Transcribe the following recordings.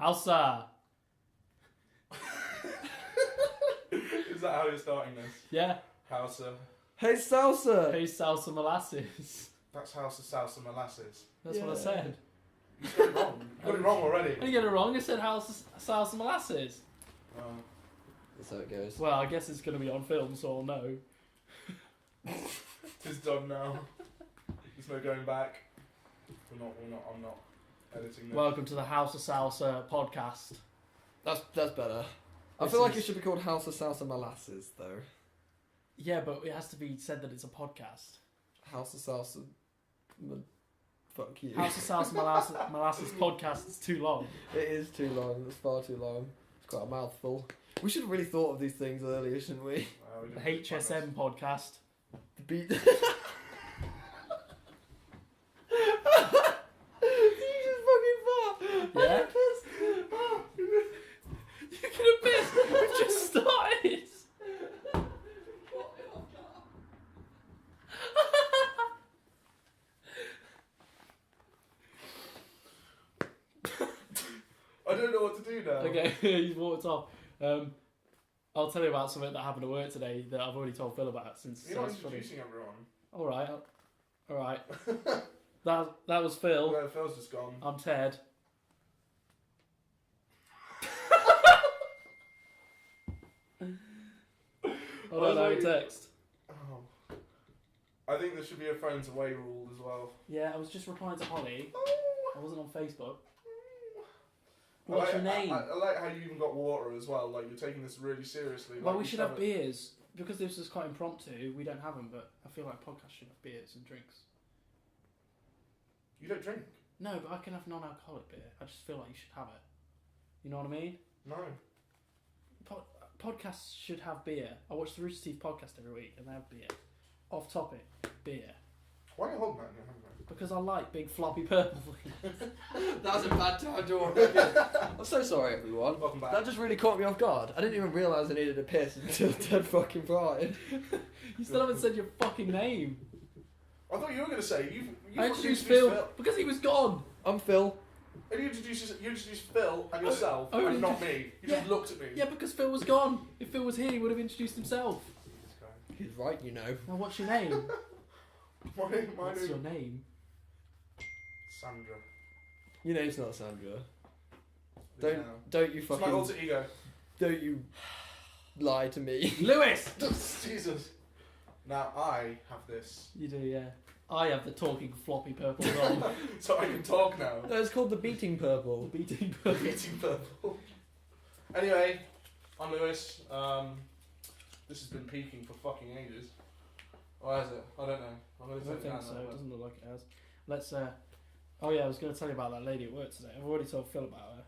Hausa. Is that how you're starting this? Yeah. Hausa. Hey Sausa! Hey, Sausa molasses. That's Hausa Sausa molasses. That's what I said. You got it wrong. You got it wrong already. I didn't get it wrong. I said Hausa Sausa molasses. Oh. That's how it goes. Well, I guess it's going to be on film, so I'll know. It's done now. There's no going back. I'm not editing this. Welcome to the Hausa Sausa podcast. That's better. I This feel like is- it should be called Hausa Sausa Molasses, though. Yeah, but it has to be said that it's a podcast. Hausa Sausa... Fuck you. Hausa Sausa molasses podcast is too long. It is too long. It's far too long. It's quite a mouthful. We should have really thought of these things earlier, shouldn't we? We The didn't plan HSM podcast. The beat... Yeah? You're gonna piss! We've just started! I don't know what to do now. Okay, he's walked off. I'll tell you about something that happened at work today that I've already told Phil about since You're not it's funny. introducing everyone. Alright. That was Phil. Well, Phil's just gone. I'm Ted. I don't know, text. Oh. I think there should be a phones away rule as well. Yeah, I was just replying to Holly. I wasn't on Facebook. I What's like, your name? I like how you even got water as well. Like, you're taking this really seriously. Well, like, we you should have it- beers. Because this is quite impromptu, we don't have them, but I feel like podcasts should have beers and drinks. You don't drink? No, but I can have non-alcoholic beer. I just feel like you should have it. You know what I mean? No. Podcasts should have beer. I watch the Rooster Teeth podcast every week, and they have beer. Off topic, beer. Why are you holding that in your hand, mate? Because I like big floppy purple. That was a bad time to record. I'm so sorry, everyone. Welcome back. That just really caught me off guard. I didn't even realise I needed a piss until Ted fucking fried. You still haven't said your fucking name. I thought you were going to say, you I fucking introduced Phil because he was gone. I'm Phil. And you introduced Phil and yourself, Oh, and not me. You just yeah. looked at me. Yeah, because Phil was gone. If Phil was here, he would have introduced himself. This guy. He's right, you know. Now, what's your name? My What's name your name? Sandra. Your name's not Sandra. It is now. Don't you It's my fucking... alter ego. Don't you lie to me. Lewis! Jesus. Now I have this. You do, yeah. I have the talking floppy purple roll. So I can talk now. No, it's called the beating purple. Beating purple. Beating purple. Anyway, I'm Lewis. This has been peaking for fucking ages. Or has it? I don't know. I'm I going to don't take it think down so. now, It but- doesn't look like it has. Let's, oh yeah, I was going to tell you about that lady at work today. I've already told Phil about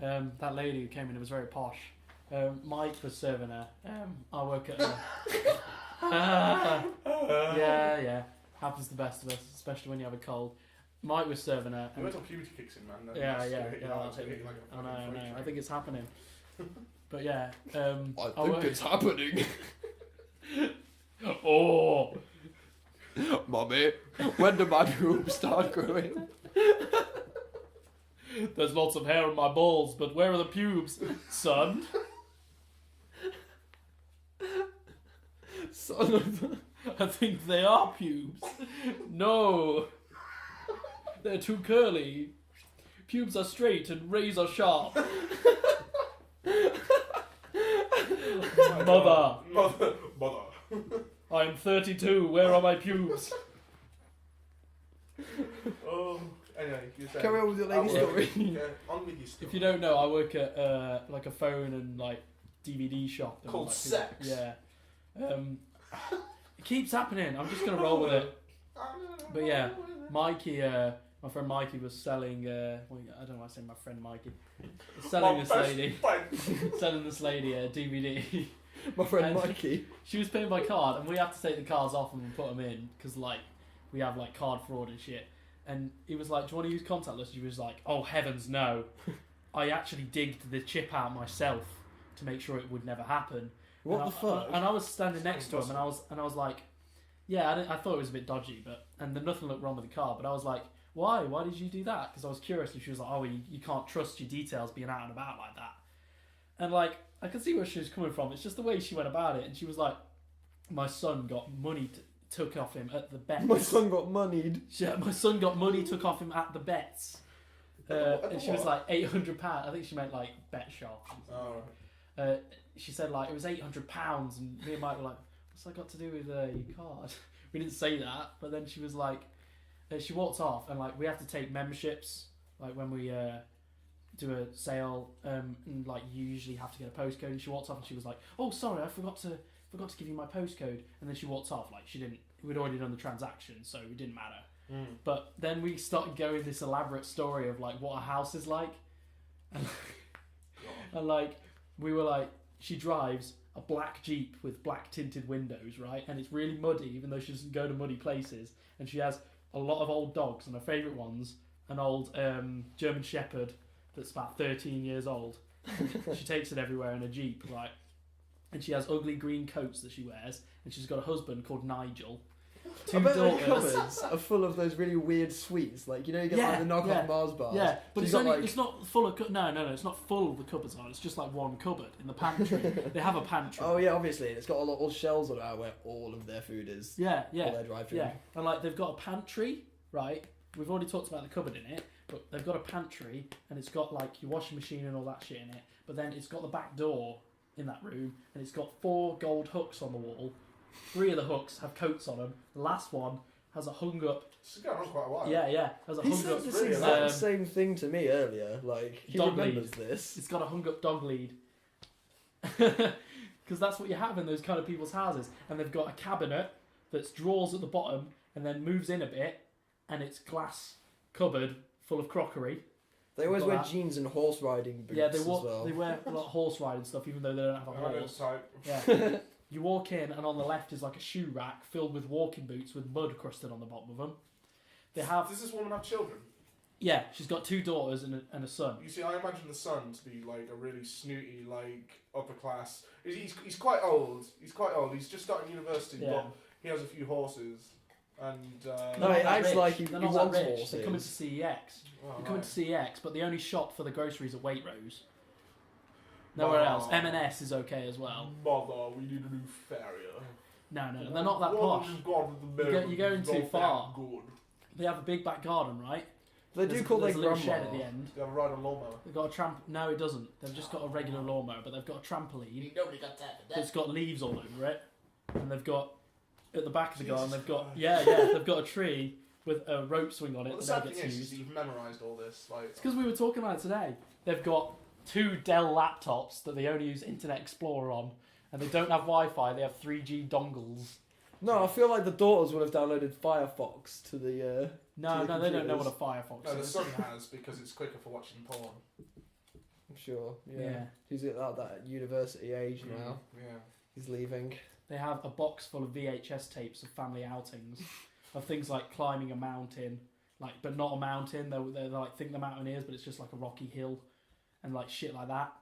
her. That lady who came in and was very posh. Mike was serving her. I work at yeah. Happens to the best of us, especially when you have a cold. Mike was serving her. You wait till puberty kicks in, man. Then Yeah, that's yeah, gonna hit you yeah. hard, That's it's gonna it. hit you like a I know, fucking I know. freight I train. think it's happening. But yeah, I think it's happening. Oh, Mummy, when do my boobs start growing? there's lots of hair on my balls, but where are the pubes, son? Son of... I think they are pubes. No, they're too curly. Pubes are straight and razor sharp. Mother, Mother. I am 32. Where are my pubes? Oh. Anyway, you're saying. Carry on with your lady Outwork. story. Yeah, on with your story. If you don't know, I work at like a phone and like DVD shop. And, Called like, Sex. Yeah. It keeps happening. I'm just gonna roll with it. But yeah, Mikey, my friend Mikey was selling. Well, I don't know why I say my friend Mikey. Selling this lady. Selling this lady a DVD. My friend And- Mikey. She was paying by card, and we have to take the cards off and put them in because like we have like card fraud and shit. And he was like, "Do you want to use contactless?" She was like, "Oh heavens, no! I actually digged the chip out myself to make sure it would never happen." What and the fuck? And I was standing next to him, and I was like, "Yeah, I thought it was a bit dodgy, but and then nothing looked wrong with the card, but I was like, why? Why did you do that? Because I was curious, and she was like, oh, you can't trust your details being out and about like that. And like, I could see where she was coming from. It's just the way she went about it. And she was like, my son got money took off him at the bets. My son got moneyed. Yeah, my son got money took off him at the bets. And she was what? like, £800. I think she meant like bet shop. Oh, right. She said like, it was £800. And me and Mike were like, what's that got to do with your card? We didn't say that. But then she was like, she walked off, and like, we have to take memberships, like when we do a sale, and like you usually have to get a postcode. And she walked off, and she was like, "Oh, sorry, I forgot to give you my postcode." And then she walked off, like she didn't. We'd already done the transaction, so it didn't matter. But then we started going this elaborate story of like what a house is like, and like we were like, she drives a black Jeep with black tinted windows, right? And it's really muddy, even though she doesn't go to muddy places, and she has a lot of old dogs, and her favourite one's an old German Shepherd that's about 13 years old. She takes it everywhere in a Jeep, right? And she has ugly green coats that she wears, and she's got a husband called Nigel. I bet the cupboards are full of those really weird sweets, like, you know, you get like the knockoff Mars bars. Yeah, but So it's not full of... No, it's not full of the cupboards on. It's just like one cupboard in the pantry. They have a pantry. Oh yeah, obviously. It's got all shelves on it where all of their food is. Yeah. All their drive-through. Yeah, and like they've got a pantry, right? We've already talked about the cupboard in it, but they've got a pantry, and it's got like your washing machine and all that shit in it. But then it's got the back door in that room, and it's got 4 gold hooks on the wall. 3 of the hooks have coats on them. The last one has a hung up. This is going on quite a while. Yeah, has a He hung said up. this exact same thing to me earlier. Like, he dog remembers lead. this. It's got a hung up dog lead. Because that's what you have in those kind of people's houses. And they've got a cabinet that's drawers at the bottom and then moves in a bit, and it's glass cupboard full of crockery. They always wear that. jeans and horse riding boots Yeah, they as well. They wear a lot of horse riding stuff, even though they don't have a horse. Type. Yeah. You walk in, and on the left is like a shoe rack filled with walking boots with mud crusted on the bottom of them. They have. Does this woman have children? Yeah, she's got 2 daughters and a son. You see, I imagine the son to be like a really snooty, like upper class. He's quite old. He's quite old. He's just starting university, Yeah. but he has a few horses. And No, he They're not that acts rich. like he They're wants not that rich. horses. They're coming to CEX. They're coming to CEX, but the only shop for the groceries at Waitrose. Nowhere else. M&S is okay as well. Mother, we need a new farrier. No, they're not that posh. You're going too far. Good. They have a big back garden, right? They do call their there's a little grandma. shed at the end. They have a ride on lawnmower. They've got a No, it doesn't. They've just got a regular lawnmower, but they've got a trampoline. Nobody got that. It's got leaves all over it, and they've got at the back of the garden. Jesus They've got Christ. they've got a tree with a rope swing on it Well, the that sad never thing gets is, used. you've memorised all this. Like, It's because we were talking about it today. They've got 2 Dell laptops that they only use Internet Explorer on, and they don't have Wi-Fi. They have 3G dongles. No, I feel like the daughters would have downloaded Firefox to the. No, To the they don't know what computers. a Firefox no, the is. son has because it's quicker for watching porn. I'm sure. Yeah. Yeah. He's at that university age now. Yeah. He's leaving. They have a box full of VHS tapes of family outings, of things like climbing a mountain, like but not a mountain. They're like think the mountain is, but it's just like a rocky hill, and like shit like that.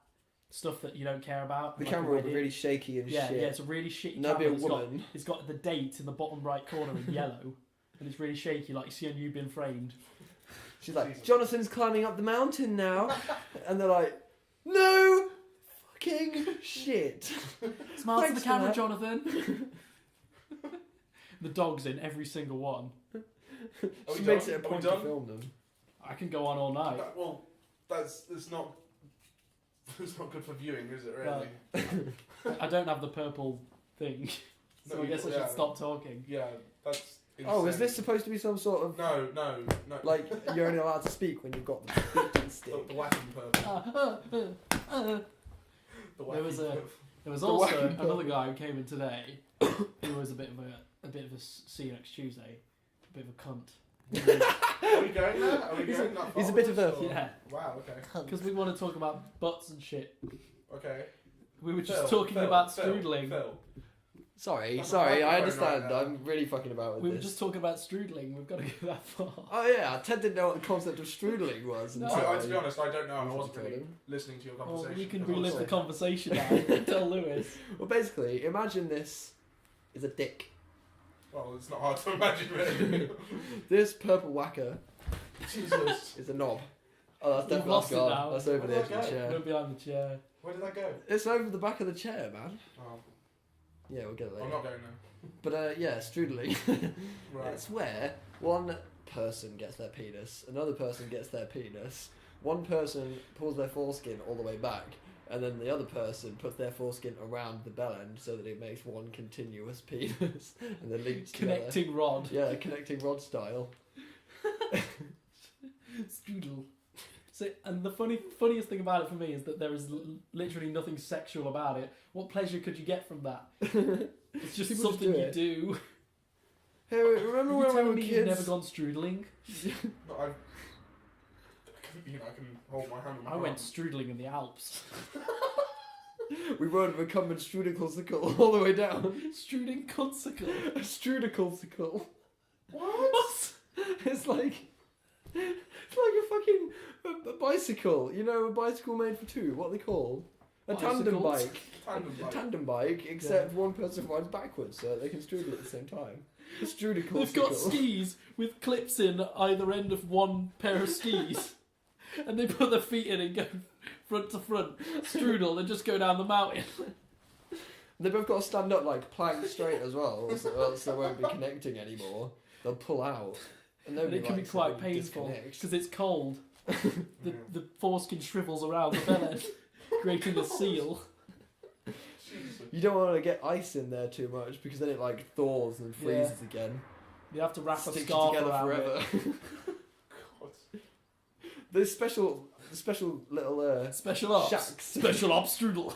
Stuff that you don't care about. The like camera a will be Reddit. really shaky and Yeah, shit. it's a really shitty That'd be a camera. woman. It's got the date in the bottom right corner in yellow, and it's really shaky, like you see on You've Been Framed. She's like, Jesus. Jonathan's climbing up the mountain now. And they're like, no fucking shit. Smile to the Thanks for camera, that. Jonathan. The dog's in every single one. Are She we makes done? it a Are we point to done? film them. I can go on all night. Well, it's not. It's not good for viewing, is it? Well, Really? I don't have the purple thing, so No, I guess I yeah. should stop talking. Yeah, that's. Insane. Oh, is this supposed to be some sort of No. like you're only allowed to speak when you've got the speaking stick? the whacking purple. The There whacking was purple. There was The also wacky another purple. guy who came in today, who was a bit of a see you next Tuesday, a bit of a cunt. Are we going there? Are we going that far? he's a bit of a- Or- Yeah, Wow. Okay. because we want to talk about butts and shit. Okay. We were just Phil, talking Phil, about Phil, strudling. Phil. Sorry, That's sorry, a I microphone understand. right now. I'm really fucking about with We were this. just talking about strudling. We've got to go that far. Oh yeah, Ted didn't know what the concept of strudling was. No. until To be honest, I don't know. I I wasn't told really him. listening to your Well, conversation. you can because I was relive the sick. conversation now. Tell Lewis. Well, basically, imagine this is a dick. Well, it's not hard to imagine, really. This purple whacker Jesus. It's a knob. Oh, that's You've definitely lost it gone. now. That's over the Where edge did of that the go? chair. Went behind the chair. Where did that go? It's over the back of the chair, man. Oh, Yeah, we'll get it later. I'm not going now. But yeah, strudling. Right. It's where one person gets their penis, another person gets their penis, one person pulls their foreskin all the way back, and then the other person puts their foreskin around the bell end so that it makes one continuous penis, and then links Connecting rod. together. Yeah, connecting rod style. Strudel. So, and the funniest thing about it for me is that there is literally nothing sexual about it. What pleasure could you get from that? It's just People something just do you it. do. Hey, remember You when we telling were me kids? you've never gone strudling? No, I can hold my hand on my I went arm. strudling in the Alps. We rode a recumbent strudicalsicle all the way down. Struding consicle. A strudicalsicle. What? It's like a fucking a bicycle. You know, a bicycle made for two. What are they called? A tandem Bicycles? bike. Tandem A bike. tandem bike, except one person rides backwards so they can strudel at the same time. A strudicalsicle. They've got skis with clips in either end of one pair of skis. And they put their feet in and go front to front, strudel, and just go down the mountain. They both got to stand up like plank straight as well, else they won't be connecting anymore. They'll pull out. And And nobody it can be likes quite when you painful disconnect. because it's cold. Yeah. The foreskin shrivels around the bell end, creating a seal. Jesus. You don't want to get ice in there too much because then it like thaws and freezes again. You have to wrap a Sticks you scarf together around forever. it. God. There's special little Special ops. shacks. Special ops strudel.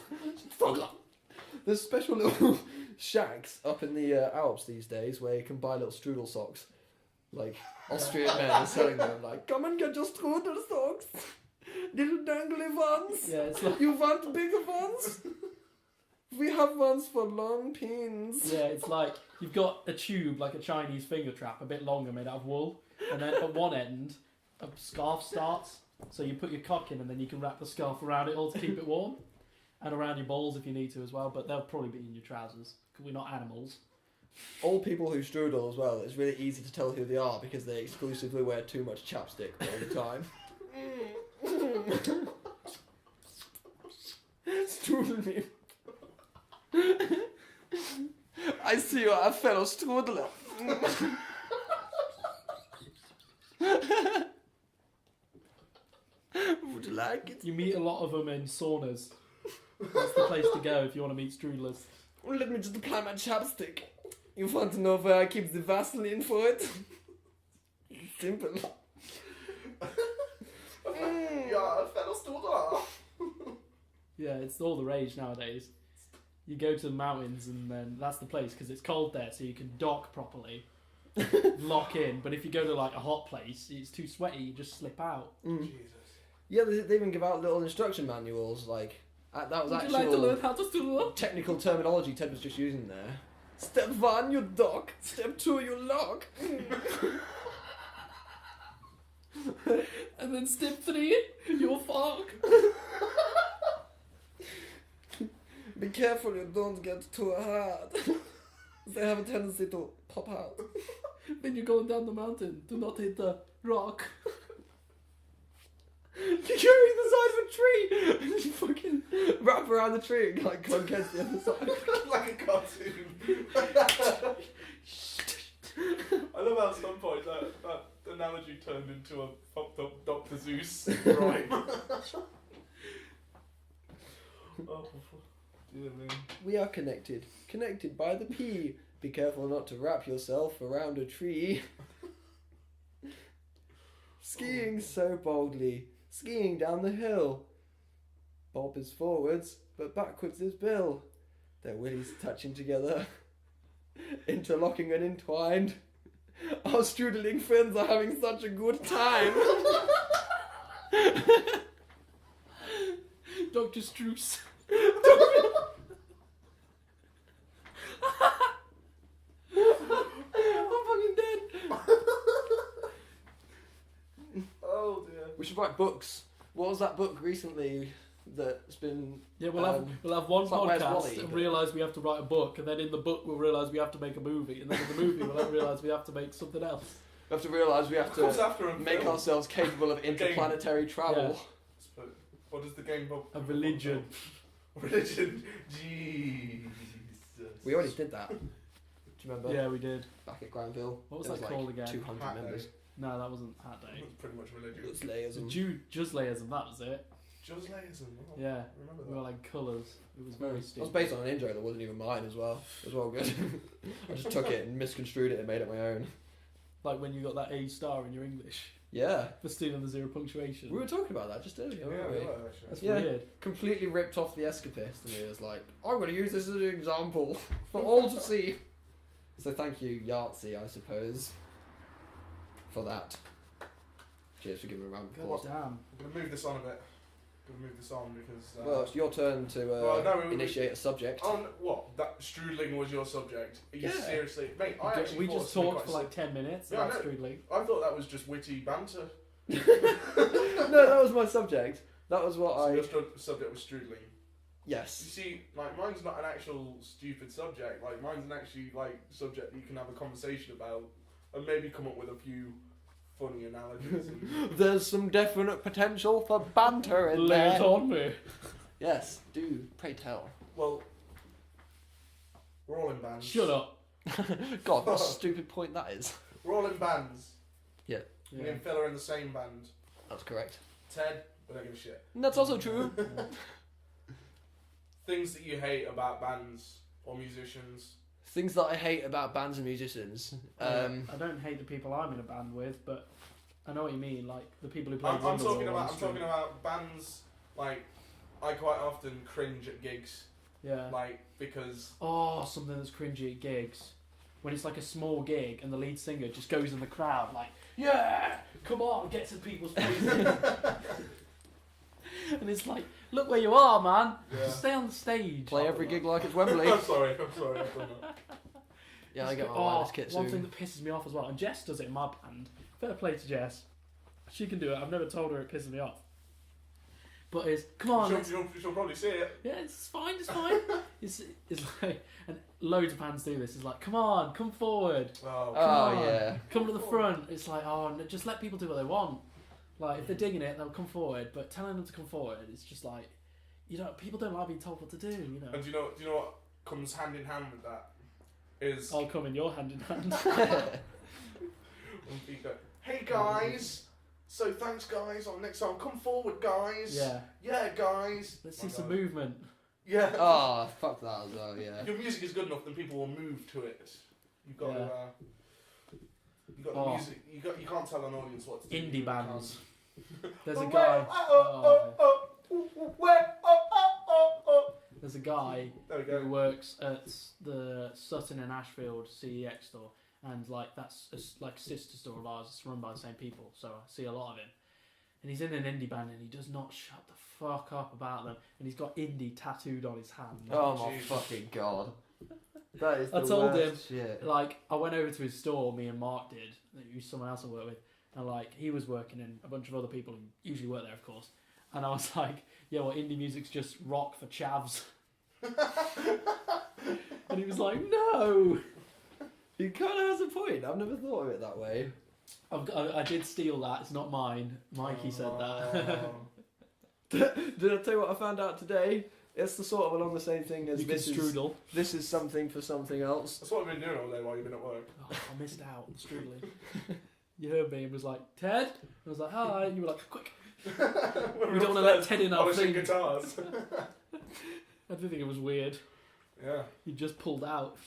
There's special little shacks up in the Alps these days where you can buy little strudel socks. Like Austrian men are selling them. Like, come and get your strudel socks, little dangly ones. Yeah, it's like You want bigger ones? We have ones for long pins. yeah, it's like you've got a tube like a Chinese finger trap, a bit longer, made out of wool, and then at one end a scarf starts. So you put your cock in, and then you can wrap the scarf around it all to keep it warm, and around your balls if you need to as well. But they'll probably be in your trousers because we're not animals. All people who strudel as well, it's really easy to tell who they are because they exclusively wear too much chapstick all the time. Strudel me. I see you are a fellow strudler. Would you like it? You meet a lot of them in saunas. That's the place to go if you want to meet strudlers. Well, let me just apply my chapstick. You want to know where I keep the Vaseline for it? Simple. Yeah, a fellow student. Yeah, it's all the rage nowadays. You go to the mountains and then that's the place because it's cold there, so you can dock properly, lock in. But if you go to like a hot place, it's too sweaty. You just slip out. Jesus. Yeah, they even give out little instruction manuals. Like that was Would you actual like to learn how to strudel? technical terminology Ted was just using there. Step 1, you dock. Step 2, you lock. And then step 3, you'll fuck. Be careful you don't get too hard. They have a tendency to pop out. When you're going down the mountain, do not hit the rock. You're carrying the side of a tree and you fucking wrap around the tree and like come against the other side. Like a cartoon. I love how at some point that analogy turned into a fucked up Dr. Zeus rhyme. Oh, dear me. We are connected. Connected by the P. Be careful not to wrap yourself around a tree. Skiing so boldly. Skiing down the hill. Bob is forwards, but backwards is Bill. Their willies touching together. Interlocking and entwined. Our strudeling friends are having such a good time. Dr. Struce. I'm fucking dead. Oh dear. We should write books. What was that book recently that's been... Yeah, we'll have one it's like Where's podcast Wally, and but- realise we have to write a book, and then in the book we'll realise we have to make a movie, and then in the movie we'll realise we have to make something else. We have to realise we have Comes to after a make film. ourselves capable of interplanetary travel. What does the game... A religion. Religion. Jesus. We already did that. Do you remember? Yeah, we did. Back at Granville. What was There that called again? 200 Hat members. Day. No, that wasn't Hat Day. It's pretty much religion. It's layers and... Juslayism, that was it. Juslayism. Oh, Yeah. I remember We were that. like colours. It was very It was stupid. based on an in-joke that wasn't even mine as well. It was all good. I just took it and misconstrued it and made it my own. Like when you got that A star in your English Yeah. for stealing the 0 punctuation. We were talking about that just earlier, Yeah, weren't we? we were, actually. That's Yeah. weird. Completely ripped off the Escapist and he was like, I'm going to use this as an example for all to see. So thank you, Yahtzee, I suppose, for that. Cheers for giving a round of applause. Damn. I'm going to move this on a bit. Because... Well, it's your turn to Well, no, initiate a subject. On what? That strudling was your subject? Are you Yeah. seriously... Mate, I actually We thought just something talked for quite like 10 minutes Yeah, I about know. strudling. I thought that was just witty banter. No, that was my subject. That was what So I... your subject was strudling. You Yes. see, like, mine's not an actual stupid subject. Like, mine's an actually, like, subject that you can have a conversation about and maybe come up with a few funny analogies. And... There's some definite potential for banter in Lay it there. on me. Yes, do. Pray tell. Well, we're all in bands. Shut up. God, what a stupid point that is. We're all in bands. Yeah. Me and Phil are in the same band. That's correct. Ted, we don't give a shit. And that's also true. Things that you hate about bands or musicians. Things that I hate about bands and musicians. I don't hate the people I'm in a band with, but I know what you mean. Like the people who play. I'm Wonderwall talking on about. the I'm street. talking about bands. Like, I quite often cringe at gigs. Yeah. Like, because Oh, something that's cringy at gigs. When it's like a small gig and the lead singer just goes in the crowd like, yeah, come on, gets in people's faces. And it's like, look where you are, man. Yeah. Just stay on the stage. Play every gig like it's Wembley. I'm sorry. I've done that. Yeah, I get my Oh, wireless kit one soon. thing that pisses me off as well, and Jess does it in my band. Fair play to Jess. She can do it. I've never told her it pisses me off. But it's, come on, let's She'll probably see it. yeah, it's fine, it's fine. it's like, and loads of bands do this. It's like, come on, come forward, Oh, Oh, on. yeah. come to the front. It's like, oh, just let people do what they want. Like, if they're digging it, they'll come forward. But telling them to come forward, it's just like, you know, people don't like being told what to do. You know, and do you know what comes hand in hand with that? Is I'll come in your hand in hand. when people go, hey guys. So thanks guys. On next time, come forward guys. Yeah, Yeah guys. let's see My some God. movement. Yeah. Oh, fuck that as well, yeah. If your music is good enough, then people will move to it. You've got Yeah. to. You got Oh. the music. You can't tell an audience what to do. Indie You bands. can't. There's a Oh, guy. wait, oh. There's a guy There we who go. works at the Sutton and Ashfield CEX store, and like that's like a sister store of ours. It's run by the same people, so I see a lot of him. And he's in an indie band, and he does not shut the fuck up about them. And he's got indie tattooed on his hand. Oh my Jesus. fucking god. That is I the told worst shit. Like I went over to his store, me and Mark did. Who's someone else I work with, and like he was working, and a bunch of other people who usually work there, of course. And I was like, yeah, well, indie music's just rock for chavs. And he was like, no. He kind of has a point. I've never thought of it that way. I did steal that. It's not mine. Mikey said that. Did I tell you what I found out today? It's the sort of along the same thing as You can this is, strudel. this is something for something else. That's what I've been doing all day while you've been at work. Oh, I missed out on strudling. You heard me and was like, Ted? And I was like, hi. And you were like, quick. We don't want to let Ted in our polishing thing. guitars. I did think it was weird. Yeah. You just pulled out.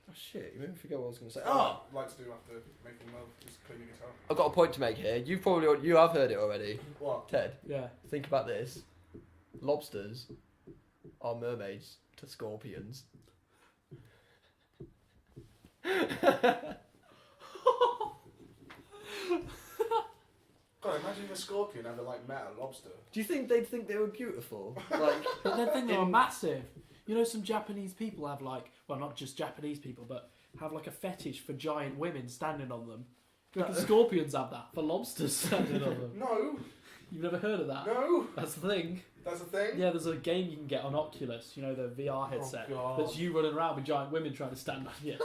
Oh shit, you made me forget what I was going to say. Oh, like to do after making love, just clean your guitar. I've got a point to make here. You have heard it already. What? Ted, Yeah. think about this. Lobsters are mermaids to scorpions. God, imagine a scorpion ever like met a lobster. Do you think they'd think they were beautiful? Like, But the thing, they are massive. You know, some Japanese people have like, well, not just Japanese people, but have like a fetish for giant women standing on them. Do you reckon scorpions have that for lobsters standing on them? No, You've never heard of that? no, That's the thing. that's a thing. Yeah, there's a game you can get on Oculus, you know, the VR headset. God. That's you running around with giant women trying to stand on you.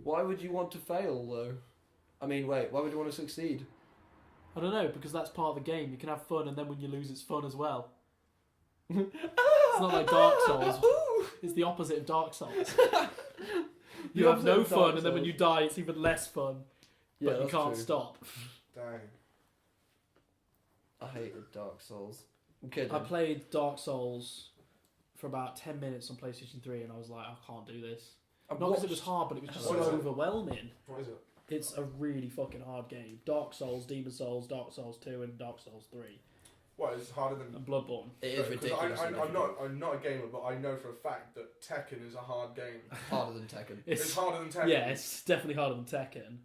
why would you want to fail though? I mean, wait, why would you want to succeed? I don't know, because that's part of the game. You can have fun, and then when you lose, it's fun as well. It's not like Dark Souls. It's the opposite of Dark Souls. You have no fun, and then when you die, it's even less fun. Yeah, but you can't true. stop. Dang. I hated Dark Souls. I'm kidding. I played Dark Souls for about 10 minutes on PlayStation 3, and I was like, I can't do this. Not because it was hard, but it was just What so is it? overwhelming. What is it? It's a really fucking hard game. Dark Souls, Demon Souls, Dark Souls 2, and Dark Souls 3. What is harder than? And Bloodborne. It is ridiculous. I'm not a gamer, but I know for a fact that Tekken is a hard game. Harder than Tekken. It's harder than Tekken. Yeah, it's definitely harder than Tekken.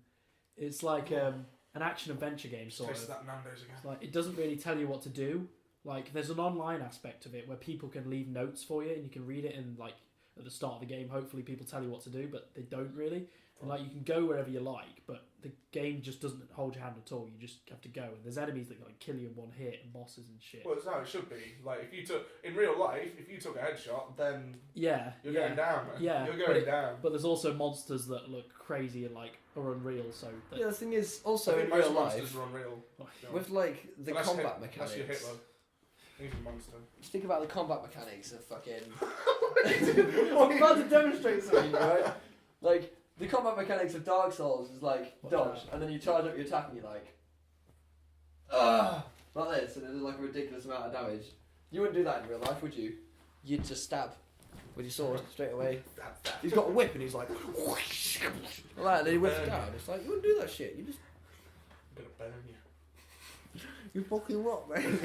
It's like an action-adventure game, sort Taste of. that Nando's again. It's like, it doesn't really tell you what to do. Like, there's an online aspect of it where people can leave notes for you, and you can read it, and like at the start of the game, hopefully people tell you what to do, but they don't really. And like, you can go wherever you like, but the game just doesn't hold your hand at all. You just have to go, and there's enemies that like kill you in one hit, and bosses and shit. Well, that's how it should be. Like, if you took in real life, if you took a headshot, then Yeah, you're yeah. going down. Man. Yeah, you're but going down. But there's also monsters that look crazy and like are unreal. So that, Yeah, the thing is, I also think in most real monsters life, are unreal. No. with like the Unless combat Unless mechanics. you're Hitler. He's a monster. Just think about the combat mechanics of fucking. I'm about to demonstrate something, right? Like the combat mechanics of Dark Souls is like What's dodge, that? and then you charge up your attack, and you're like, like this, and it does like a ridiculous amount of damage. You wouldn't do that in real life, would you? You'd just stab with your sword straight away. He's got a whip, and he's like, like that, and then he whips it down. It's like you wouldn't do that shit. You just. I'm gonna burn you. You fucking what, mate?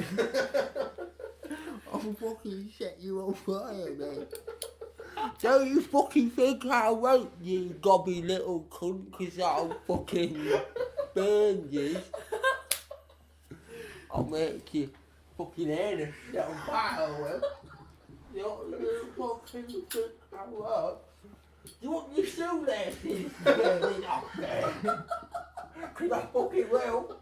I'll fucking set you on fire, mate. Don't you fucking think I won't, you gobby little cunt, 'cause I'll fucking burn you. I'll make you fucking head set on fire, will you fucking think I won't? You want your shoelaces burning off there? 'Cause I fucking will.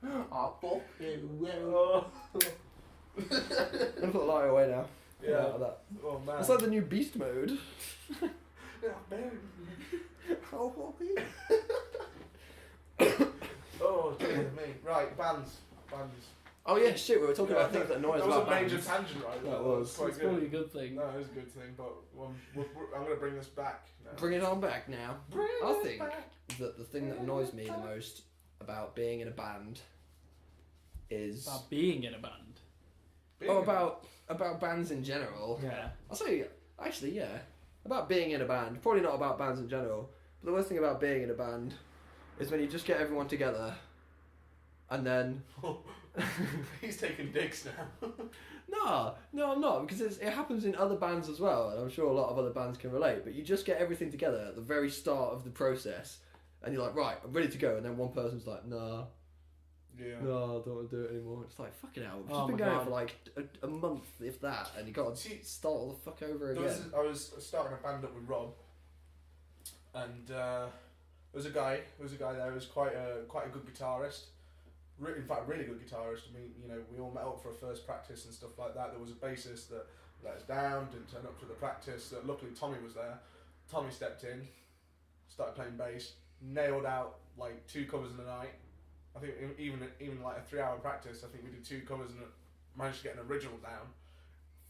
I fucking will. I'm gonna put the light away now. Yeah. Like that. Oh man. It's like the new beast mode. Yeah, burn you. Oh, fucking. Oh, dear me. Right, bands. Oh yeah, shit. We were talking about things that annoy us That was about a major bands. tangent, right? That was. quite it's good. probably a good thing. No, it is a good thing, but I'm going to bring this back now. Bring it on back now. Bring I it think back. that the thing that annoys me the most about being in a band is About being in a band. about bands in general. Yeah. I'll say actually, yeah, about being in a band. Probably not about bands in general. But the worst thing about being in a band is when you just get everyone together, and then. He's taking dicks now. No, I'm not, because it happens in other bands as well, and I'm sure a lot of other bands can relate, but you just get everything together at the very start of the process, and you're like, right, I'm ready to go, and then one person's like, nah, Yeah. no, I don't want to do it anymore. It's like, fucking hell, we've Oh just been my going God. for like a month, if that, and you got to See, start all the fuck over again. I was starting a band up with Rob, and there was a guy there who was quite a good guitarist. In fact, really good guitarist. I mean, you know, we all met up for a first practice and stuff like that. There was a bassist that let us down, didn't turn up to the practice. Luckily, Tommy was there. Tommy stepped in, started playing bass, nailed out like 2 covers in a night. I think even like a 3-hour practice, I think we did 2 covers and managed to get an original down.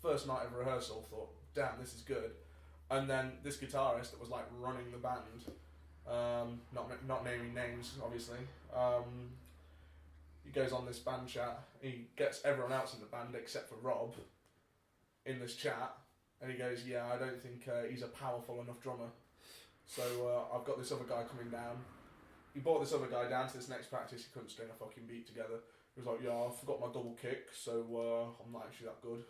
First night of rehearsal, thought, damn, this is good. And then this guitarist that was like running the band, not naming names, obviously. He goes on this band chat. He gets everyone else in the band except for Rob in this chat, and he goes, "Yeah, I don't think he's a powerful enough drummer. So I've got this other guy coming down." He brought this other guy down to this next practice. He couldn't string a fucking beat together. He was like, "Yeah, I forgot my double kick, so I'm not actually that good."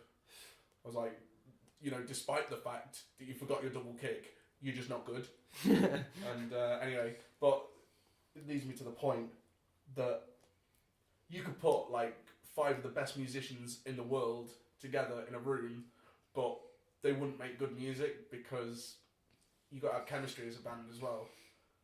I was like, "You know, despite the fact that you forgot your double kick, you're just not good." And anyway, but it leads me to the point that you could put like 5 of the best musicians in the world together in a room, but they wouldn't make good music because you got to have chemistry as a band as well.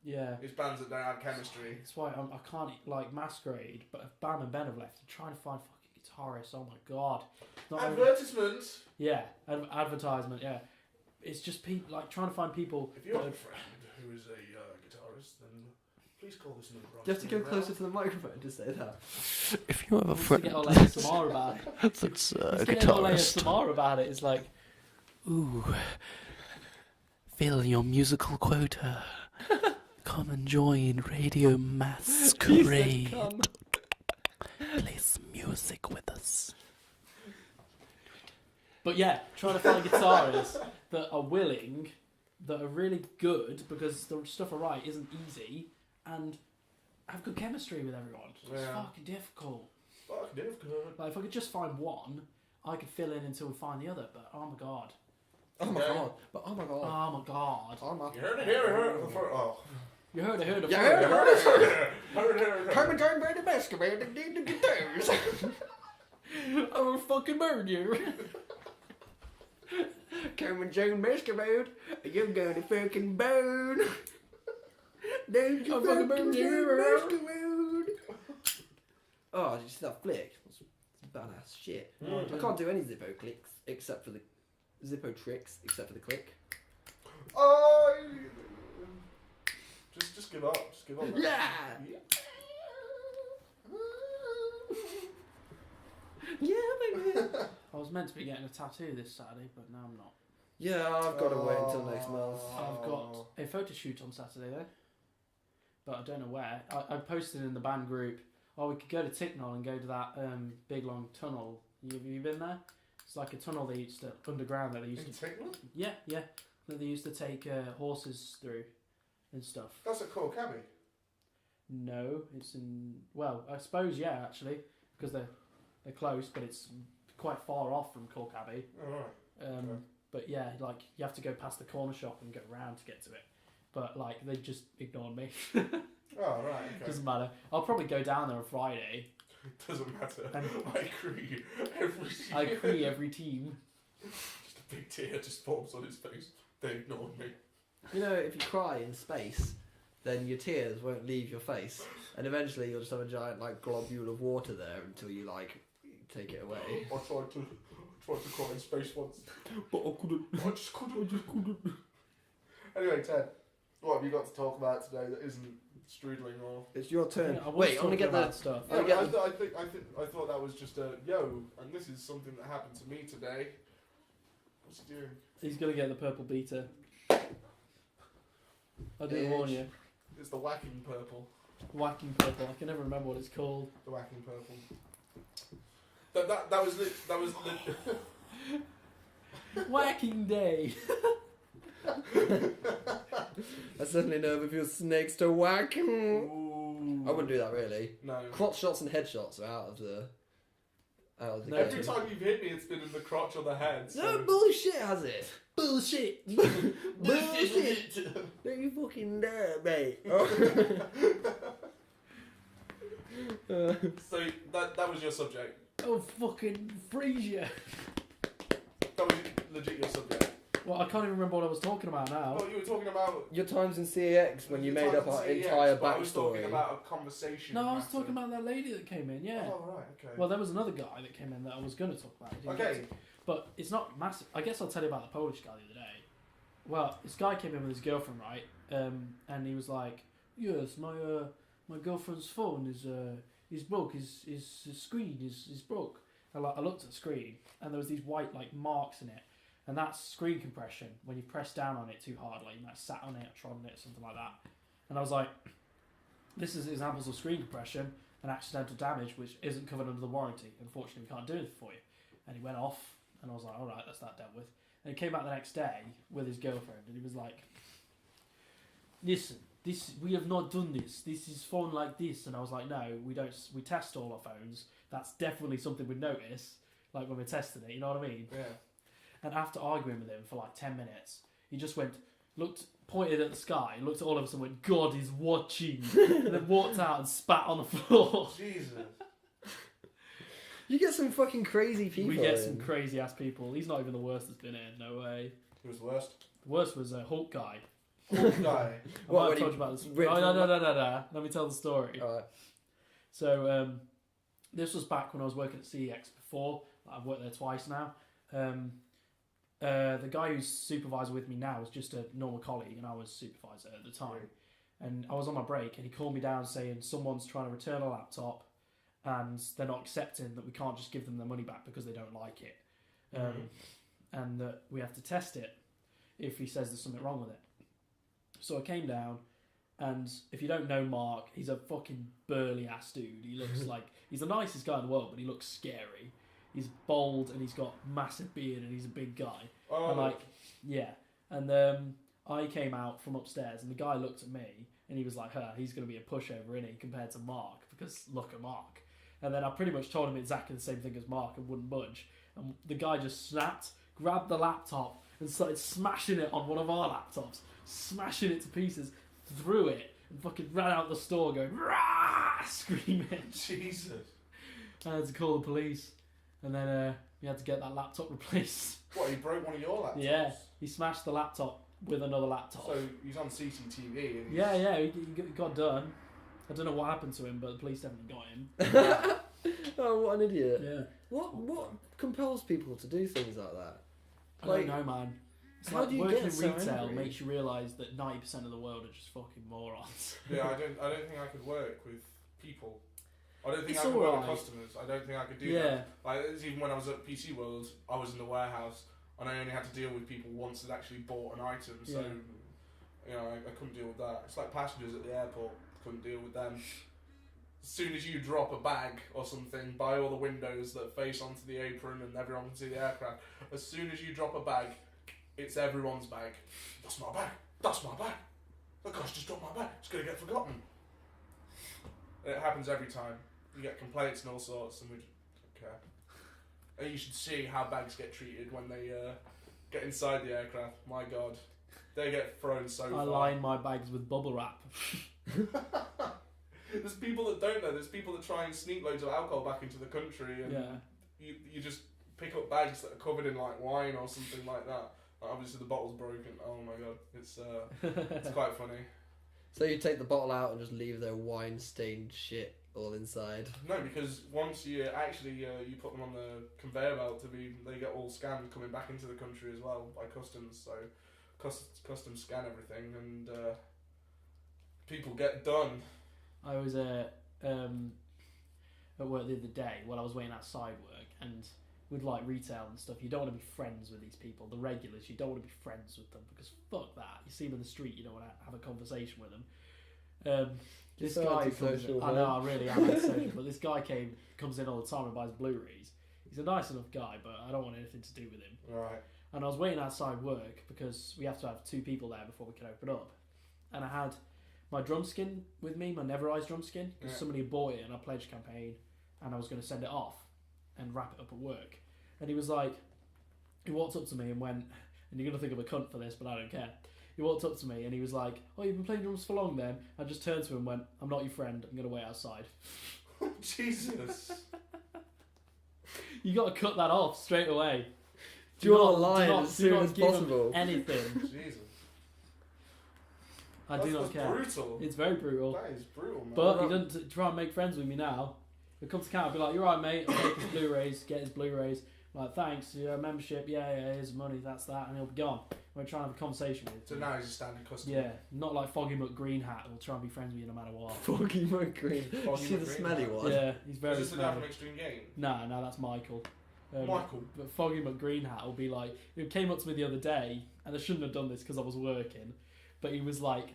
Yeah. It's bands that don't have chemistry. That's why I can't like Masquerade, but if Bam and Ben have left, I'm trying to find fucking guitarists. Oh my god. Not only- Advertisement. yeah, advertisement. Yeah, it's just people like trying to find people. If you have that a friend who is a guitarist, then Please call this number. You have to go closer to the microphone to say that. If you have a To friend get all ASMR about it. that's a To get all guitarist, ASMR about it. It's like, ooh, fill your musical quota. Come and join Radio Masquerade. Come. Play some music with us. but yeah, trying to find guitarists that are willing, that are really good, because the stuff I write isn't easy, and have good chemistry with everyone. It's Yeah. fucking difficult. Fuck, difficult. Like if I could just find one, I could fill in until we find the other. But oh my god, Oh my Okay. god. But oh my god. oh my god, Oh my. You heard it here, oh. you heard it, You first. heard it. Heard it. Come and join Brady Basketball and dig the guitars. I will fucking burn you. Come and join Basketball. You're gonna fucking burn. Don't you I'll fucking burn you. Basketball. Oh, did you see that flick? That's badass shit. I can't do any Zippo clicks except for the Zippo tricks except for the click. Oh, just give up. Just give up. Yeah. Yeah, baby. I was meant to be getting a tattoo this Saturday, but now I'm not. Yeah, I've got to wait until next month. I've got a photo shoot on Saturday though, but I don't know where. I posted in the band group. Oh, we could go to Ticknall and go to that big long tunnel. Have you been there? It's like a tunnel they used to underground that they used In to. Ticknall? Yeah, that they used to take horses through and stuff. That's at Cork Abbey. No, it's in. Well, I suppose yeah, actually, because they're close, but it's quite far off from Cork Abbey. Alright. Okay. But yeah, like you have to go past the corner shop and go round to get to it. But like they just ignored me. Oh, right, okay. Doesn't matter. I'll probably go down there on Friday. Doesn't matter. And I agree. I agree every team. Just a big tear just forms on his face. They ignored me. You know, if you cry in space, then your tears won't leave your face, and eventually you'll just have a giant like globule of water there until you like take it away. I tried to cry in space once, but I couldn't. I just couldn't. Anyway, Ted, what have you got to talk about today that isn't strudling or? It's your turn. Yeah, I was Wait, I'm gonna talking get about the stuff. Yeah, I get I thought that was just a yo, and this is something that happened to me today. What's he doing? He's gonna get the purple beater. I do Bitch. warn you. It's the whacking purple. Whacking purple. I can never remember what it's called. The whacking purple. That was Whacking day. I suddenly know if your snakes to whack. Ooh. I wouldn't do that really. No. Crotch shots and head shots are out of the No, game. Every time you've hit me, it's been in the crotch or the head. So. No bullshit, has it? Bullshit. Bullshit. Don't you fucking dare, mate. So that was your subject. Oh fucking freeze you. That was legit your subject. Well, I can't even remember what I was talking about now. Well, you were talking about Your times in CAX when you your made times up our in CEX, entire but I was talking backstory. about a conversation. No, I was matter. talking about that lady that came in. Yeah. Oh right, okay. Well, there was another guy that came in that I was going to talk about. He didn't get Okay. to. But it's not massive. I guess I'll tell you about the Polish guy the other day. Well, this guy came in with his girlfriend, right? And he was like, "Yes, my girlfriend's phone is broke. His screen is broke." And I looked at the screen, and there was these white like marks in it, and that's screen compression. When you press down on it too hard, like you might have sat on it, or trod on it, something like that. And I was like, "This is examples of screen compression and accidental damage, which isn't covered under the warranty. Unfortunately, we can't do anything for you." And he went off, and I was like, "All right, that's that dealt with." And he came back the next day with his girlfriend, and he was like, "Listen, we have not done this. This is phone like this." And I was like, "No, we don't. We test all our phones. That's definitely something we'd notice, like when we're testing it. You know what I mean?" Yeah. And after arguing with him for like 10 minutes, he just pointed at the sky, looked at all of us and went, "God is watching," and then walked out and spat on the floor. Jesus. You get some fucking crazy people. We get in. some crazy ass people. He's not even the worst that's been in. No way. It was the worst. The worst was Hulk guy. Hulk guy. I What, might when have told he you about this. ripped No. Let me tell the story. Alright. So this was back when I was working at CEX before. I've worked there twice now. The guy who's supervisor with me now was just a normal colleague, and I was supervisor at the time. And I was on my break, and he called me down saying someone's trying to return a laptop, and they're not accepting that we can't just give them their money back because they don't like it, and that we have to test it if he says there's something wrong with it. So I came down, and if you don't know Mark, he's a fucking burly ass dude. He looks like he's the nicest guy in the world, but he looks scary. He's bald and he's got massive beard and he's a big guy. Oh, And and I came out from upstairs and the guy looked at me and he was like, he's going to be a pushover, innit, compared to Mark, because look at Mark. And then I pretty much told him exactly the same thing as Mark and wouldn't budge. And the guy just snapped, grabbed the laptop and started smashing it on one of our laptops, smashing it to pieces, threw it, and fucking ran out the store going, rah, screaming. Jesus. I had to call the police. And then we had to get that laptop replaced. What, he broke one of your laptops? Yeah, he smashed the laptop with another laptop. So he's on CCTV. And Yeah, he got done. I don't know what happened to him, but the police definitely got him. Oh, what an idiot! Yeah. What compels people to do things like that? I don't know, man. It's how like do you working get in so retail angry? makes you realise that 90% of the world are just fucking morons. Yeah, I don't think I could work with people. I don't think It's I could work alright. with customers. I don't think I could do Yeah. that. Like, it's even when I was at PC World, I was in the warehouse and I only had to deal with people once they'd actually bought an item. So, Yeah. you know, I couldn't deal with that. It's like passengers at the airport, couldn't deal with them. As soon as you drop a bag or something by all the windows that face onto the apron and everyone can see the aircraft, as soon as you drop a bag, it's everyone's bag. That's my bag. That's my bag. The guy's just dropped my bag. It's going to get forgotten. It happens every time. You get complaints and all sorts, and we just don't care. And you should see how bags get treated when they get inside the aircraft. My God, they get thrown so I far. line my bags with bubble wrap. There's people that don't know. There's people that try and sneak loads of alcohol back into the country, and Yeah. you just pick up bags that are covered in like wine or something like that. Obviously the bottle's broken. Oh my God, it's quite funny. So you take the bottle out and just leave their wine-stained shit all inside. No, because once you actually you put them on the conveyor belt they get all scanned coming back into the country as well by customs. So customs scan everything and people get done. I was at work the other day while I was waiting outside work, and with like retail and stuff, you don't want to be friends with these people. The regulars, you don't want to be friends with them because fuck that. You see them in the street, you don't want to have a conversation with them. This So guy antisocial, I know, I really am antisocial, but this guy comes in all the time and buys Blu-rays. He's a nice enough guy, but I don't want anything to do with him. Right. And I was waiting outside work because we have to have 2 people there before we can open up. And I had my drum skin with me, my Never Eyes drum skin, because somebody had bought it in our pledge campaign, and I was going to send it off and wrap it up at work. And he was like, he walked up to me and went, and you're going to think I'm a cunt for this, but I don't care. He walked up to me and he was like, oh, you've been playing drums for long then? I just turned to him and went, I'm not your friend, I'm going to wait outside. Jesus. You got to cut that off straight away. Draw a line as soon as give him possible. anything. Jesus. I do not That's care. brutal. It's very brutal. That is brutal, man. But he doesn't try and make friends with me now. He'll come to camp and be like, you're right, mate. I'll take his Blu-rays, get his Blu-rays. I'm like, thanks, membership, yeah, here's the money, that's that, and he'll be gone. We're trying to have a conversation with him. So now he's a standard customer. Yeah, not like Foggy McGreen Hat who'll try and be friends with you no matter what. Foggy McGreen. You Foggy see the McGreen, smelly man. one? Yeah, he's very Is this the guy smelly. from Extreme Game? No, that's Michael. Michael. But Foggy McGreen Hat will be like, he came up to me the other day, and I shouldn't have done this because I was working, but he was like,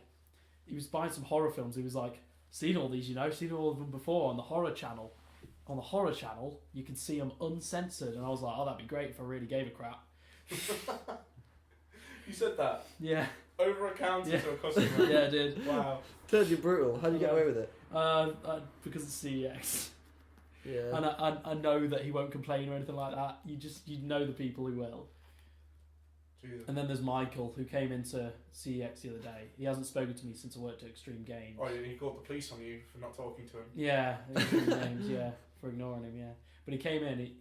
he was buying some horror films. He was like, seen all these, seen all of them before on the horror channel. On the horror channel, you can see them uncensored, and I was like, oh, that'd be great if I really gave a crap. You said that? Yeah. Over a counter Yeah. to a customer? Yeah, I did. Wow. Turns you brutal. How do you get away with it? Because it's CEX. Yeah. And I know that he won't complain or anything like that. You know the people who will. Jesus. And then there's Michael, who came into CEX the other day. He hasn't spoken to me since I worked at Extreme Games. Oh, he called the police on you for not talking to him. Yeah, Extreme Games, yeah, for ignoring him, yeah. But he came in,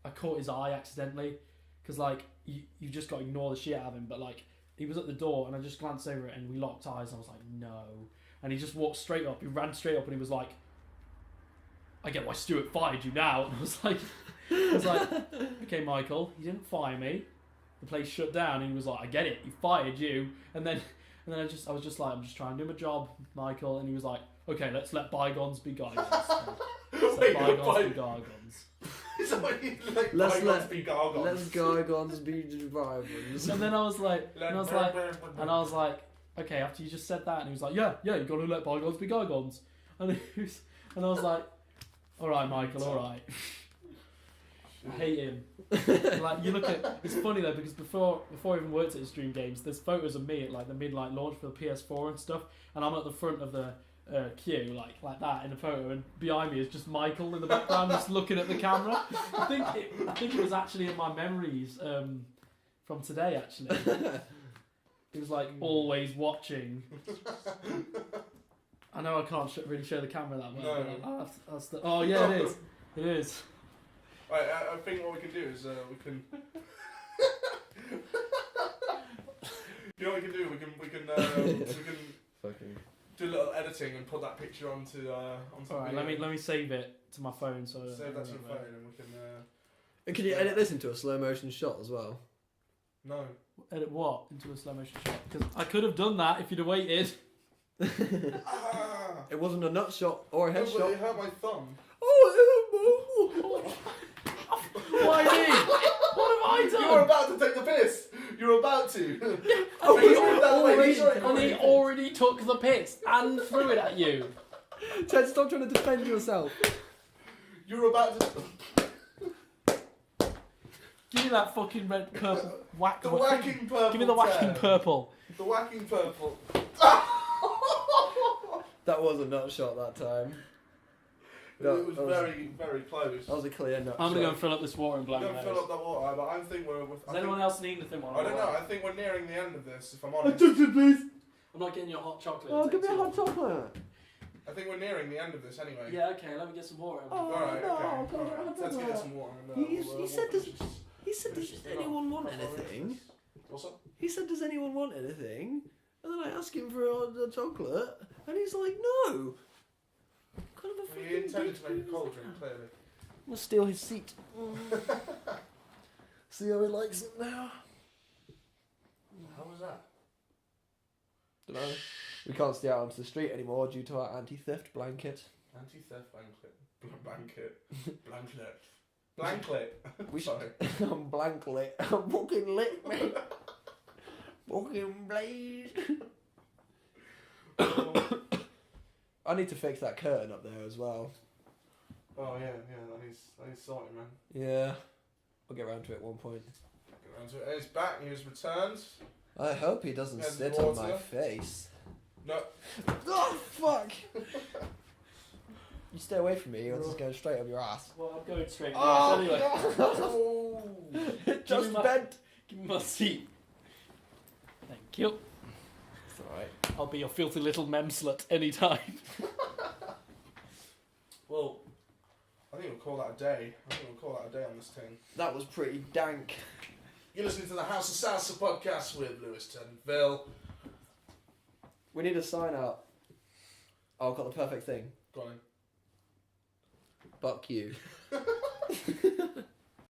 I caught his eye accidentally, because, like, you just got to ignore the shit out of him, but, like, he was at the door, and I just glanced over it, and we locked eyes, and I was like, no. And he just walked straight up, he ran straight up, and he was like, I get why Stuart fired you now. And I was like, okay, Michael, you didn't fire me. The place shut down, and he was like, I get it, he fired you. And then And then I was just like, I'm just trying to do my job, Michael. And he was like, okay, let's let bygones be bygones. Let's let bygones be bygones. Is that what you like? Let's bygones let- be gargons. Let's gargons be bygones. And then I was like, okay, after you just said that, and he was like, yeah, you gotta let bygones be bygones. And I was like, all right, Michael, all right. I hate him. Like you look at, it's funny though because before I even worked at Stream Games, there's photos of me at like the midnight launch for the PS4 and stuff, and I'm at the front of the queue like that in the photo, and behind me is just Michael in the background just looking at the camera. I think it was actually in my memories from today actually. It was like always watching. I know I can't really show the camera that well. No. But oh yeah, it is. It is. Right, I think what we can do is we can. You know what we can do? We can Fucking. do a little editing and put that picture onto. Alright, let me save it to my phone so. Save that to your phone and we can. And can you edit this into a slow motion shot as well? No. Edit what into a slow motion shot? Because I could have done that if you'd have waited. Ah! It wasn't a nut shot or a head No, but shot. it hurt my thumb. Oh, Why me? What have I You were done? about to take the piss. You were about to. Oh, He's already and he already took the piss and threw it at you. Ted, stop trying to defend yourself. You were about to. Give me that fucking red purple whack. The whacking purple. Give me the whacking Ted. purple. The whacking purple. That was a nut shot that time. No, it was that was- very, very close. That was a clear nut I'm shot. gonna go and fill up this water and We're blow going my to fill nose. up that water, but I think we're. Does anyone else need anything while I don't know. I'm I think we're nearing the end of this. If I'm I honest, took it, please. I'm not getting your hot chocolate. Oh, It give me takes a too hot long. chocolate. I think we're nearing the end of this anyway. Yeah, okay. Let me get some water. Oh, Alright, no, okay. I've got Alright, hot let's get chocolate. some water. And, He said we'll this- finish He said, finish does this anyone off. want anything? What's up? He said, does anyone want anything? And then I asked him for a chocolate, and he's like, no. What kind of a He fucking intended dick to make a is cold that? drink, clearly. I'm gonna steal his seat. See how he likes it now? How was that? Dunno. We can't stay out onto the street anymore due to our anti-theft blanket. Anti-theft blanket. Blanket. Blanket. We should. Sorry. I'm blank lit. I'm fucking lit, mate. Fucking blaze. I need to fix that curtain up there as well. Oh yeah, that needs sorting, man. Yeah. I'll get around to it at one point. Get around to it. He's back. He was returned. I hope he doesn't There's sit on my water. face. No. Oh, fuck! You stay away from me, or I'll just go straight up your ass. Well, I'm going straight. Oh, Anyway, Oh. It Give me just my- bent. give me my seat. Thank you. It's alright. I'll be your filthy little memslut anytime. Well, I think we'll call that a day. On this thing. That was pretty dank. You're listening to the Hausa Sausa podcast with Lewis Turnville. We need a sign out. Oh, I've got the perfect thing. Go on. Fuck you.